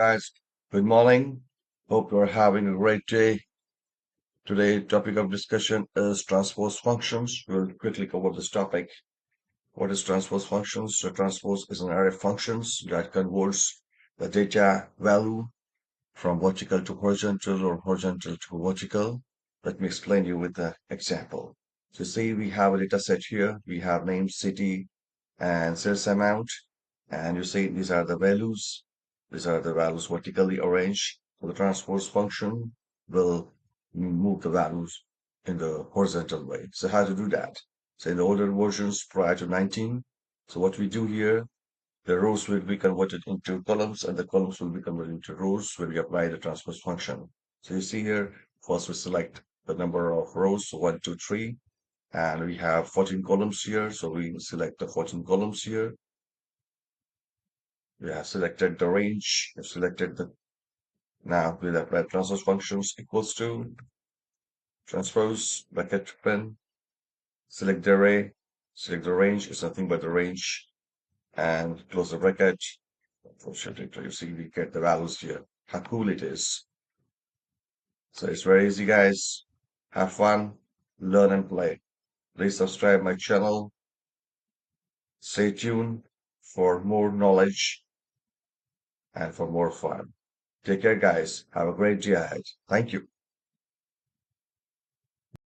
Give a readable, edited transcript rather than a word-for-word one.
guys? Good morning. Hope you're having a great day. Today, topic of discussion is transpose functions. We'll quickly cover this topic. What is transpose functions? So transpose is an array of functions that converts the data value from vertical to horizontal or horizontal to vertical. Let me explain you with the example. So see, we have a data set here. We have name, city, and sales amount. And you see these are the values. These are the values vertically arranged. So the transpose function will move the values in the horizontal way. So how to do that? So in the older versions prior to 19, so what we do here, the rows will be converted into columns and the columns will be converted into rows when we apply the transpose function. So you see here, first we select the number of rows, so 1, 2, 3, and we have 14 columns here. So we select the 14 columns here. We have selected the range, we've selected the, now we'll apply transpose functions equals to transpose bracket pen, select the array, select the range, it's nothing but the range, and close the bracket. Unfortunately, you see we get the values here. How cool it is. So it's very easy, guys. Have fun, learn and play. Please subscribe my channel. Stay tuned for more knowledge and for more fun. Take care, guys. Have a great day ahead. Thank you.